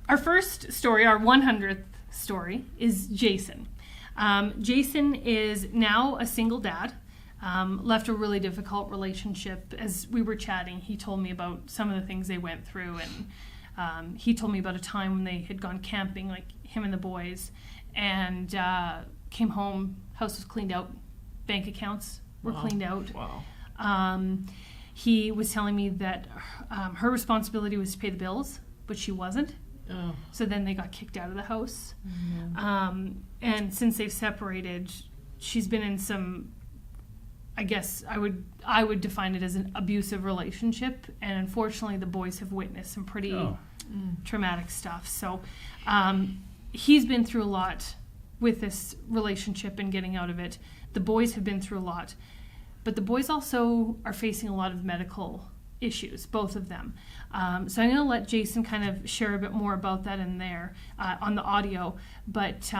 Our first story, our 100th story, is Jason. Jason is now a single dad. Left a really difficult relationship. As we were chatting, he told me about some of the things they went through, and he told me about a time when they had gone camping, like him and the boys, and came home, house was cleaned out, bank accounts were cleaned out. Wow. He was telling me that her responsibility was to pay the bills, but she wasn't. Oh. So then they got kicked out of the house. Mm-hmm. And since they've separated, she's been in some, I guess I would define it as an abusive relationship, and unfortunately the boys have witnessed some pretty traumatic stuff. So he's been through a lot with this relationship and getting out of it. The boys have been through a lot, but the boys also are facing a lot of medical issues, both of them. So I'm going to let Jason kind of share a bit more about that in there on the audio, but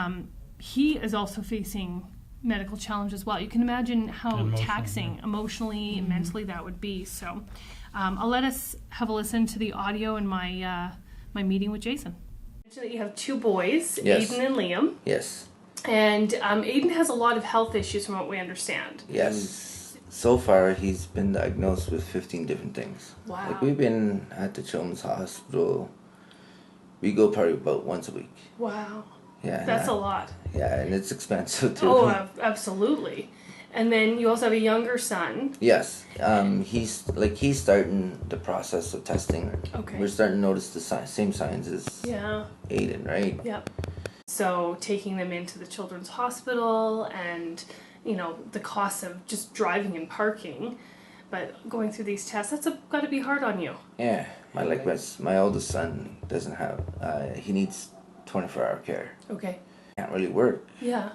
he is also facing medical challenge as well. You can imagine how taxing emotionally and mentally that would be. So I'll let us have a listen to the audio in my my meeting with Jason. You have two boys, Yes. Aiden and Liam. Yes. And Aiden has a lot of health issues from what we understand. Yes. So far, he's been diagnosed with 15 different things. Wow. Like, we've been at the Children's Hospital. We go probably about once a week. Wow. Yeah. That's a lot. Yeah, and it's expensive too. Oh, absolutely. And then you also have a younger son. Yes. He's starting the process of testing. Okay. We're starting to notice the same signs as Yeah. Aiden, right? Yep. So taking them into the children's hospital and, the cost of just driving and parking, but going through these tests, that's got to be hard on you. Yeah. My oldest son doesn't have, he needs 24-hour care. Okay. Can't really work. Yeah.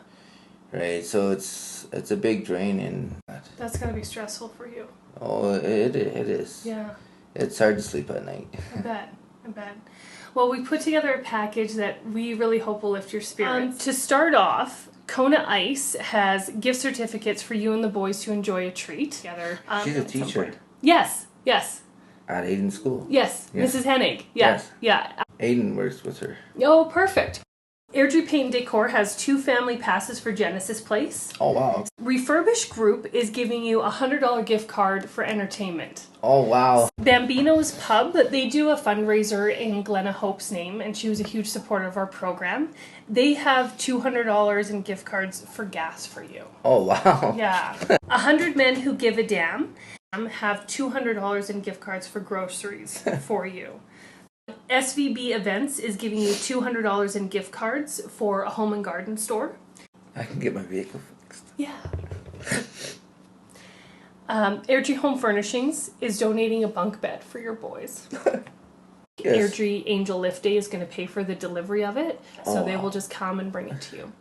Right, so it's a big drain in that. That's got to be stressful for you. Oh, it is. Yeah. It's hard to sleep at night. I bet. Well, we put together a package that we really hope will lift your spirits. To start off, Kona Ice has gift certificates for you and the boys to enjoy a treat together. She's a teacher. Yes. At Aiden's school. Yes, Mrs. Hennig. Yes. Yeah. Aiden works with her. Oh, perfect. Airdrie Paint Decor has 2 family passes for Genesis Place. Oh, wow. Refurbish Group is giving you a $100 gift card for entertainment. Oh, wow. Bambino's Pub, they do a fundraiser in Glenna Hope's name, and she was a huge supporter of our program. They have $200 in gift cards for gas for you. Oh, wow. Yeah. 100 Men Who Give a Damn have $200 in gift cards for groceries for you. SVB Events is giving you $200 in gift cards for a home and garden store. I can get my vehicle fixed. Yeah. Airdrie Home Furnishings is donating a bunk bed for your boys. Yes. Airdrie Angel Lift Day is going to pay for the delivery of it, so they wow. will just come and bring it to you.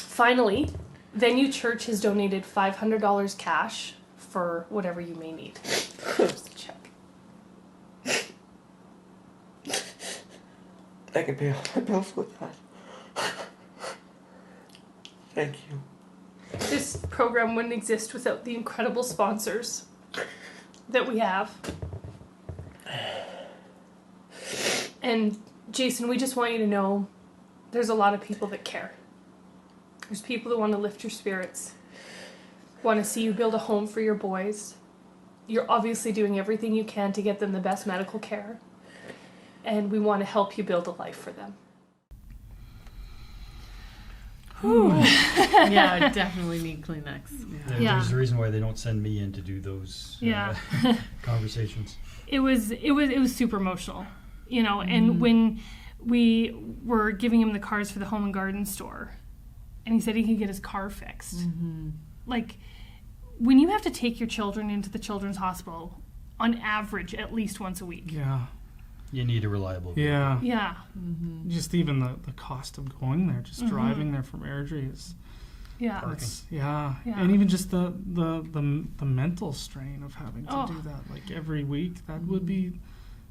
Finally, Venue Church has donated $500 cash for whatever you may need. Here's the check. I can pay all my bills with that. Thank you. This program wouldn't exist without the incredible sponsors that we have. And Jason, we just want you to know there's a lot of people that care. There's people that want to lift your spirits, want to see you build a home for your boys. You're obviously doing everything you can to get them the best medical care. And we want to help you build a life for them. Yeah, I definitely need Kleenex. Yeah. There's a reason why they don't send me in to do those conversations. It was super emotional, and when we were giving him the cards for the home and garden store, and he said he could get his car fixed. Mm-hmm. Like, when you have to take your children into the children's hospital, on average, at least once a week. Yeah. You need a reliable vehicle. Yeah. Yeah. Mm-hmm. Just even the cost of going there, just driving there from Airdrie is. Yeah. Yeah. And even just the mental strain of having to do that like every week, that would be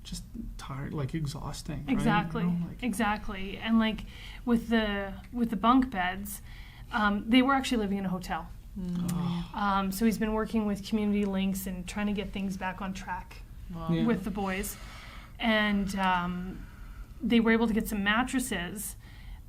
just tired, like exhausting. Exactly. Right? Exactly. And like with the bunk beds, they were actually living in a hotel. So he's been working with Community Links and trying to get things back on track with the boys. And they were able to get some mattresses,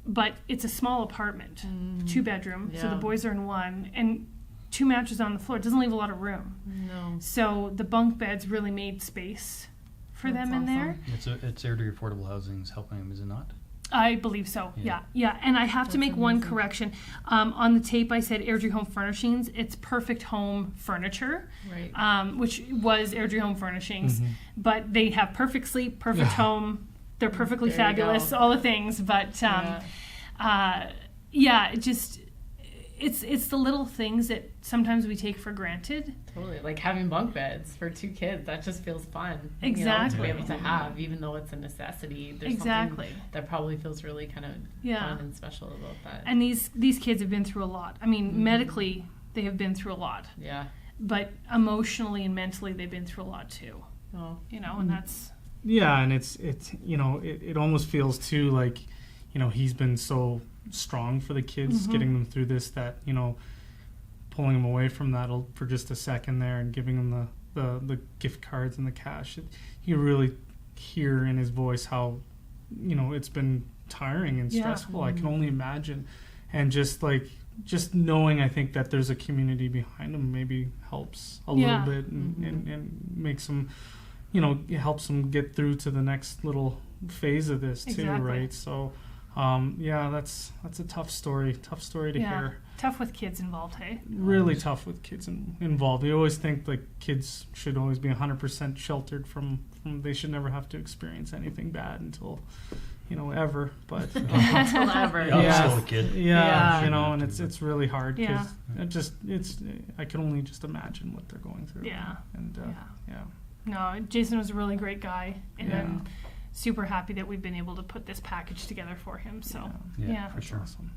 but it's a small apartment, 2-bedroom, so the boys are in one, and 2 mattresses on the floor. It doesn't leave a lot of room. No. So the bunk beds really made space for them in there. It's Airdrie Affordable Housing's helping them, is it not? I believe so. Yeah. And I have to make one correction. On the tape, I said Airdrie Home Furnishings. It's Perfect Home Furniture, Right. which was Airdrie Home Furnishings. But they have Perfect Sleep, Perfect Home. They're perfectly There you fabulous, go. all the things. But it just it's the little things that sometimes we take for granted. Totally. Like having bunk beds for 2 kids, that just feels fun. Exactly. To be able to have, even though it's a necessity. There's Exactly. something that probably feels really kind of fun and special about that. And these kids have been through a lot. I mean, medically, they have been through a lot. Yeah. But emotionally and mentally, they've been through a lot too. Oh. And that's... Yeah, and it's it almost feels too like, he's been so strong for the kids, getting them through this, that, pulling them away from that for just a second there and giving them the gift cards and the cash. You really hear in his voice how, it's been tiring and stressful. I can only imagine. And just knowing, I think, that there's a community behind him maybe helps a little bit and makes them, it helps them get through to the next little phase of this too, right? So, that's a tough story to hear. Tough with kids involved, hey? Really tough with kids involved. We always think like kids should always be 100% sheltered from they should never have to experience anything bad until, ever. But Until ever. I'm still a kid. and it's really hard because I can only just imagine what they're going through. No, Jason was a really great guy, and I'm super happy that we've been able to put this package together for him. So, For sure. Awesome.